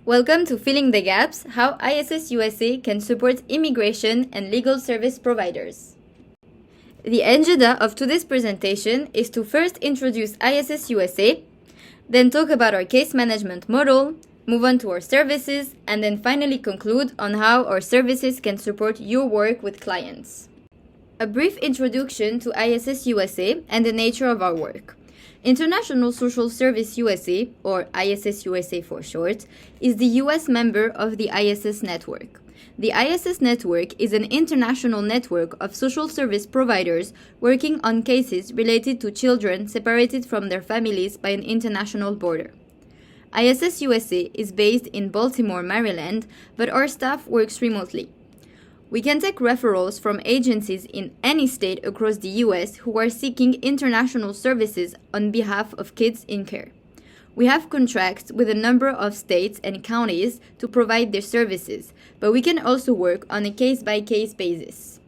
Welcome to Filling the Gaps, how ISS-USA can support immigration and legal service providers. The agenda of today's presentation is to first introduce ISS-USA, then talk about our case management model, move on to our services, and then finally conclude on how our services can support your work with clients. A brief introduction to ISS-USA and the nature of our work. International Social Service USA, or ISS-USA for short, is the US member of the ISS network. The ISS network is an international network of social service providers working on cases related to children separated from their families by an international border. ISS-USA is based in Baltimore, Maryland, but our staff works remotely. We can take referrals from agencies in any state across the US who are seeking international services on behalf of kids in care. We have contracts with a number of states and counties to provide their services, but we can also work on a case-by-case basis.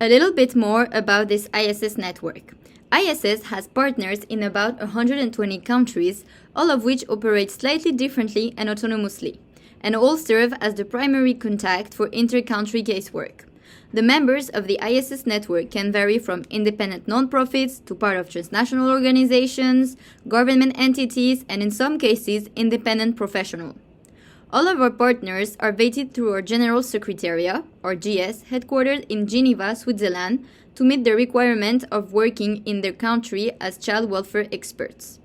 A little bit more about this ISS network. ISS has partners in about 120 countries, all of which operate slightly differently and autonomously, and all serve as the primary contact for inter-country casework. The members of the ISS network can vary from independent nonprofits to part of transnational organizations, government entities, and in some cases, independent professionals. All of our partners are vetted through our General Secretariat, or GS, headquartered in Geneva, Switzerland, to meet the requirement of working in their country as child welfare experts.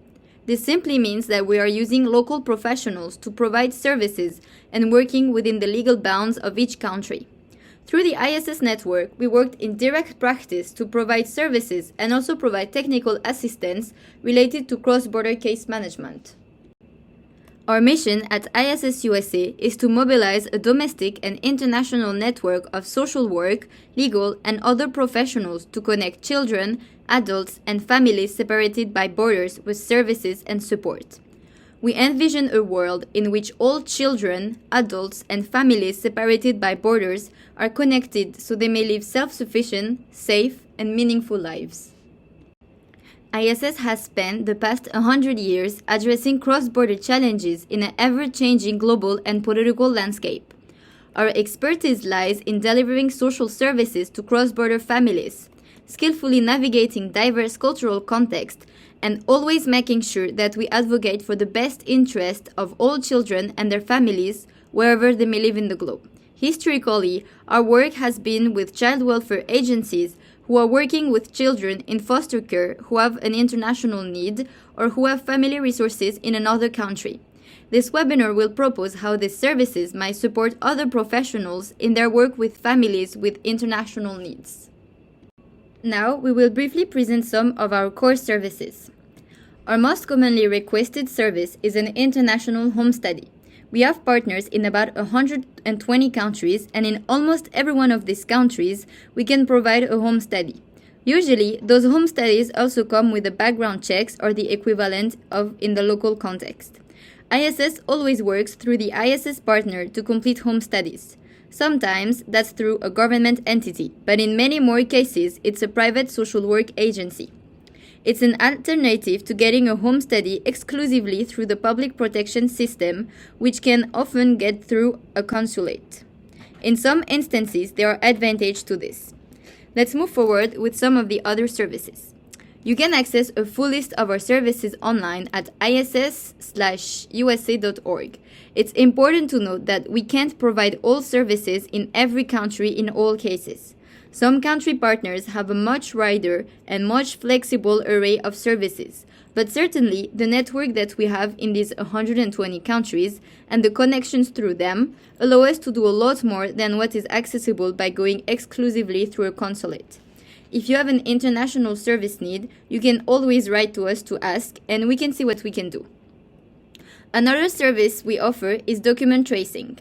This simply means that we are using local professionals to provide services and working within the legal bounds of each country. Through the ISS network, we worked in direct practice to provide services and also provide technical assistance related to cross-border case management. Our mission at ISS USA is to mobilize a domestic and international network of social work, legal, and other professionals to connect children, adults, and families separated by borders with services and support. We envision a world in which all children, adults, and families separated by borders are connected so they may live self-sufficient, safe, and meaningful lives. ISS has spent the past 100 years addressing cross-border challenges in an ever-changing global and political landscape. Our expertise lies in delivering social services to cross-border families, skillfully navigating diverse cultural contexts, and always making sure that we advocate for the best interest of all children and their families wherever they may live in the globe. Historically, our work has been with child welfare agencies who are working with children in foster care who have an international need or who have family resources in another country. This webinar will propose how these services might support other professionals in their work with families with international needs. Now, we will briefly present some of our core services. Our most commonly requested service is an international home study. We have partners in about 120 countries, and in almost every one of these countries, we can provide a home study. Usually, those home studies also come with the background checks or the equivalent of in the local context. ISS always works through the ISS partner to complete home studies. Sometimes that's through a government entity, but in many more cases, it's a private social work agency. It's an alternative to getting a home study exclusively through the public protection system, which can often get through a consulate. In some instances, there are advantages to this. Let's move forward with some of the other services. You can access a full list of our services online at ISS-USA.org. It's important to note that we can't provide all services in every country in all cases. Some country partners have a much wider and much flexible array of services, but certainly the network that we have in these 120 countries and the connections through them allow us to do a lot more than what is accessible by going exclusively through a consulate. If you have an international service need, you can always write to us to ask, and we can see what we can do. Another service we offer is document tracing.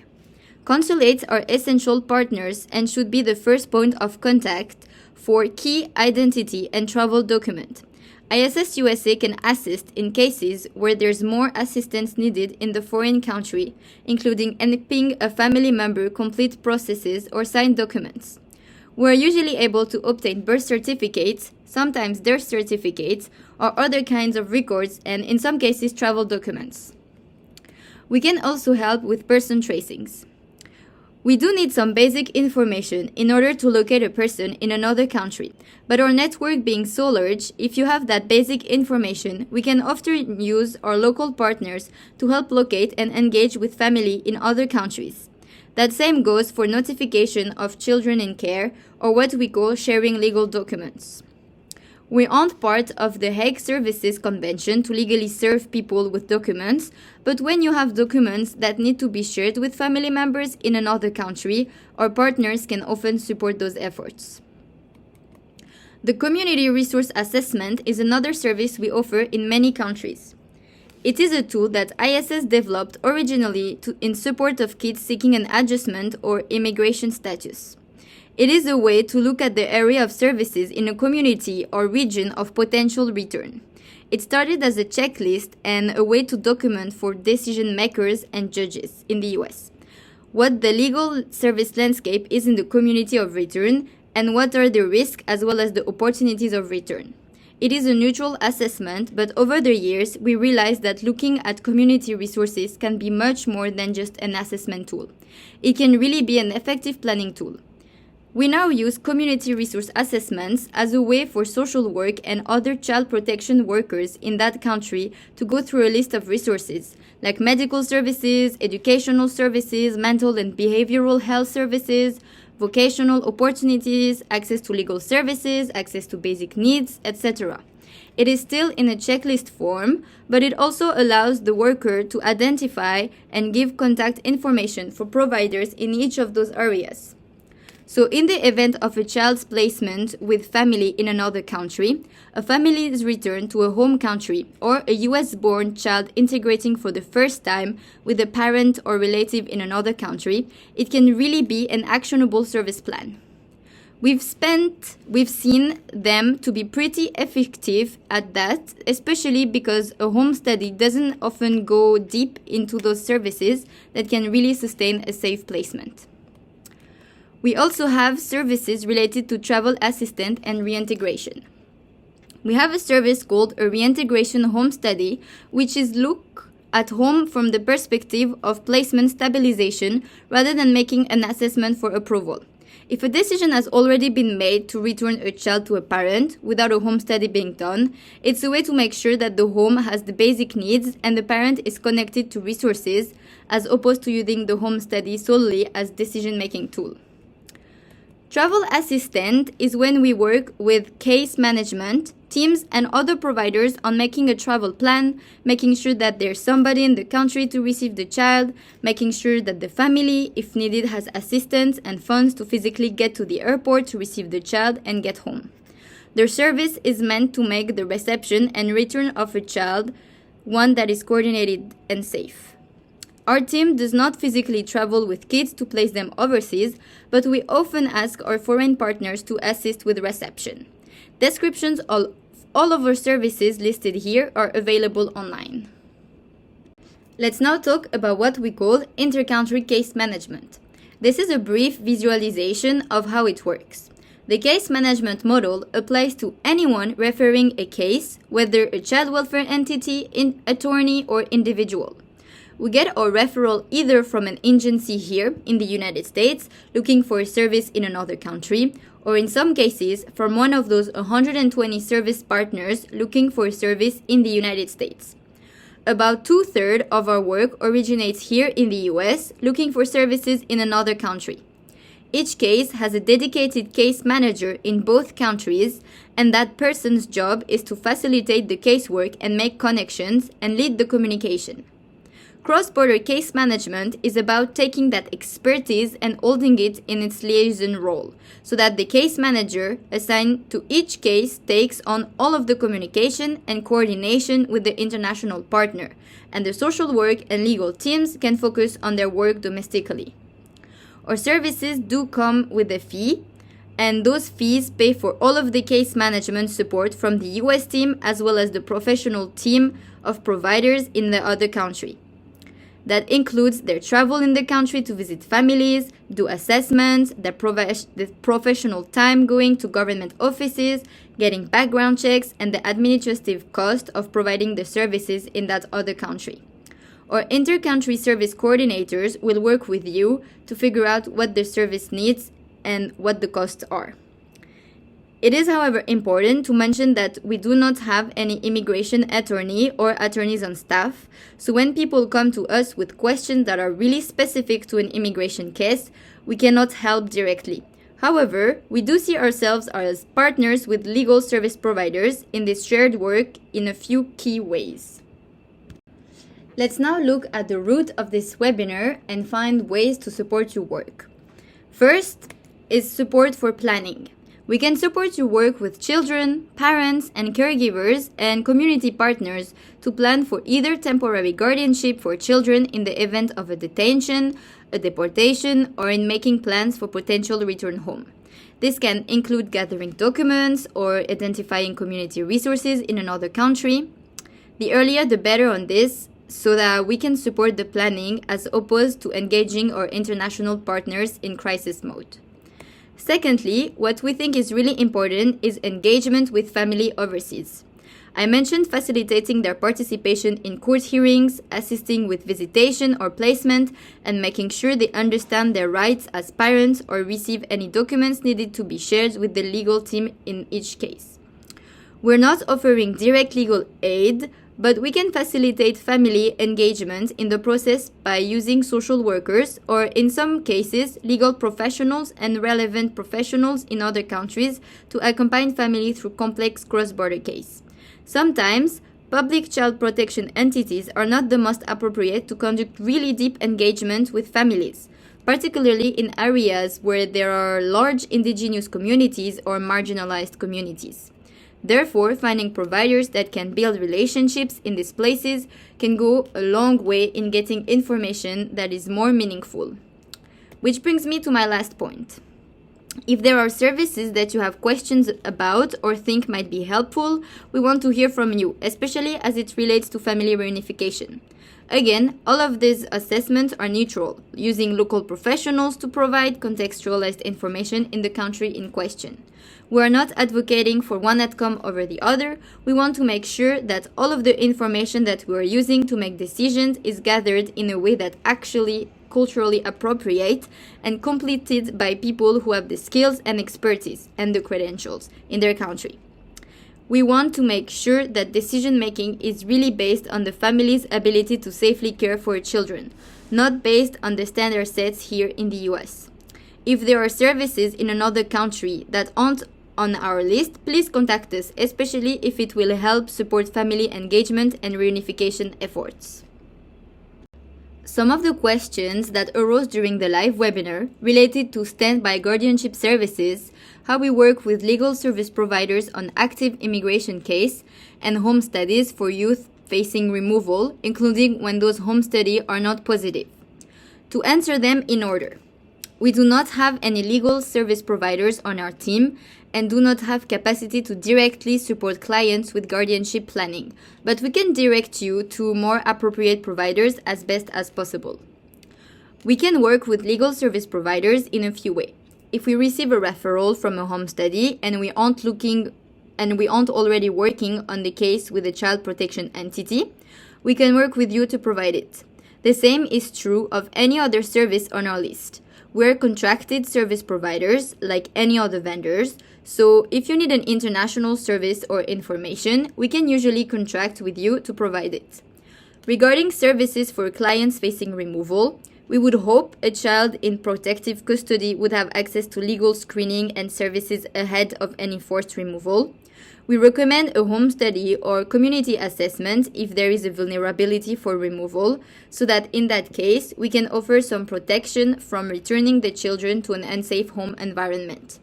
Consulates are essential partners and should be the first point of contact for key identity and travel document. ISS USA can assist in cases where there's more assistance needed in the foreign country, including helping a family member complete processes or sign documents. We are usually able to obtain birth certificates, sometimes death certificates, or other kinds of records, and in some cases travel documents. We can also help with person tracings. We do need some basic information in order to locate a person in another country, but our network being so large, if you have that basic information, we can often use our local partners to help locate and engage with family in other countries. That same goes for notification of children in care, or what we call sharing legal documents. We aren't part of the Hague Services Convention to legally serve people with documents, but when you have documents that need to be shared with family members in another country, our partners can often support those efforts. The Community Resource Assessment is another service we offer in many countries. It is a tool that ISS developed originally in support of kids seeking an adjustment or immigration status. It is a way to look at the area of services in a community or region of potential return. It started as a checklist and a way to document for decision makers and judges in the US what the legal service landscape is in the community of return and what are the risks as well as the opportunities of return. It is a neutral assessment, but over the years, we realized that looking at community resources can be much more than just an assessment tool. It can really be an effective planning tool. We now use community resource assessments as a way for social work and other child protection workers in that country to go through a list of resources, like medical services, educational services, mental and behavioral health services, vocational opportunities, access to legal services, access to basic needs, etc. It is still in a checklist form, but it also allows the worker to identify and give contact information for providers in each of those areas. So in the event of a child's placement with family in another country, a family's return to a home country, or a US-born child integrating for the first time with a parent or relative in another country, it can really be an actionable service plan. We've seen them to be pretty effective at that, especially because a home study doesn't often go deep into those services that can really sustain a safe placement. We also have services related to travel assistance and reintegration. We have a service called a reintegration home study, which is look at home from the perspective of placement stabilization rather than making an assessment for approval. If a decision has already been made to return a child to a parent without a home study being done, it's a way to make sure that the home has the basic needs and the parent is connected to resources, as opposed to using the home study solely as decision-making tool. Travel assistant is when we work with case management, teams and other providers on making a travel plan, making sure that there's somebody in the country to receive the child, making sure that the family, if needed, has assistance and funds to physically get to the airport to receive the child and get home. Their service is meant to make the reception and return of a child one that is coordinated and safe. Our team does not physically travel with kids to place them overseas, but we often ask our foreign partners to assist with reception. Descriptions of all of our services listed here are available online. Let's now talk about what we call inter-country case management. This is a brief visualization of how it works. The case management model applies to anyone referring a case, whether a child welfare entity, attorney, or individual. We get our referral either from an agency here in the United States looking for a service in another country, or in some cases from one of those 120 service partners looking for a service in the United States. About 2/3 of our work originates here in the US looking for services in another country. Each case has a dedicated case manager in both countries, and that person's job is to facilitate the casework and make connections and lead the communication. Cross-border case management is about taking that expertise and holding it in its liaison role, so that the case manager assigned to each case takes on all of the communication and coordination with the international partner, and the social work and legal teams can focus on their work domestically. Our services do come with a fee, and those fees pay for all of the case management support from the US team as well as the professional team of providers in the other country. That includes their travel in the country to visit families, do assessments, the professional time going to government offices, getting background checks, and the administrative cost of providing the services in that other country. Our inter-country service coordinators will work with you to figure out what the service needs and what the costs are. It is, however, important to mention that we do not have any immigration attorney or attorneys on staff, so when people come to us with questions that are really specific to an immigration case, we cannot help directly. However, we do see ourselves as partners with legal service providers in this shared work in a few key ways. Let's now look at the root of this webinar and find ways to support your work. First is support for planning. We can support your work with children, parents, and caregivers and community partners to plan for either temporary guardianship for children in the event of a detention, a deportation, or in making plans for potential return home. This can include gathering documents or identifying community resources in another country. The earlier the better on this, so that we can support the planning as opposed to engaging our international partners in crisis mode. Secondly, what we think is really important is engagement with family overseas. I mentioned facilitating their participation in court hearings, assisting with visitation or placement, and making sure they understand their rights as parents or receive any documents needed to be shared with the legal team in each case. We're not offering direct legal aid, but we can facilitate family engagement in the process by using social workers or, in some cases, legal professionals and relevant professionals in other countries to accompany family through complex cross-border cases. Sometimes, public child protection entities are not the most appropriate to conduct really deep engagement with families, particularly in areas where there are large indigenous communities or marginalized communities. Therefore, finding providers that can build relationships in these places can go a long way in getting information that is more meaningful. Which brings me to my last point. If there are services that you have questions about or think might be helpful, we want to hear from you, especially as it relates to family reunification. Again, all of these assessments are neutral, using local professionals to provide contextualized information in the country in question. We are not advocating for one outcome over the other. We want to make sure that all of the information that we are using to make decisions is gathered in a way that actually culturally appropriate and completed by people who have the skills and expertise and the credentials in their country. We want to make sure that decision-making is really based on the family's ability to safely care for children, not based on the standard sets here in the US. If there are services in another country that aren't on our list, please contact us, especially if it will help support family engagement and reunification efforts. Some of the questions that arose during the live webinar related to standby guardianship services, how we work with legal service providers on active immigration case, and home studies for youth facing removal, including when those home studies are not positive. To answer them in order, we do not have any legal service providers on our team and do not have capacity to directly support clients with guardianship planning, but we can direct you to more appropriate providers as best as possible. We can work with legal service providers in a few ways. If we receive a referral from a home study and we aren't already working on the case with a child protection entity, we can work with you to provide it. The same is true of any other service on our list. We're contracted service providers like any other vendors, so if you need an international service or information, we can usually contract with you to provide it. Regarding services for clients facing removal, we would hope a child in protective custody would have access to legal screening and services ahead of any forced removal. We recommend a home study or community assessment if there is a vulnerability for removal, so that in that case, we can offer some protection from returning the children to an unsafe home environment.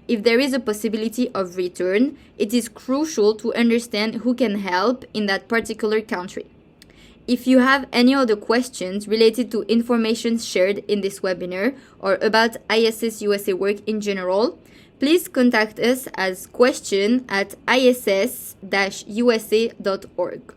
If there is a possibility of return, it is crucial to understand who can help in that particular country. If you have any other questions related to information shared in this webinar or about ISS-USA work in general, please contact us as question@iss-usa.org.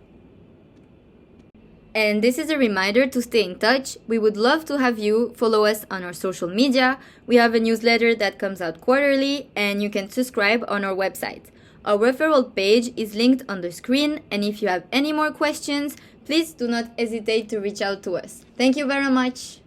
And this is a reminder to stay in touch. We would love to have you follow us on our social media. We have a newsletter that comes out quarterly, and you can subscribe on our website. Our referral page is linked on the screen, and if you have any more questions, please do not hesitate to reach out to us. Thank you very much.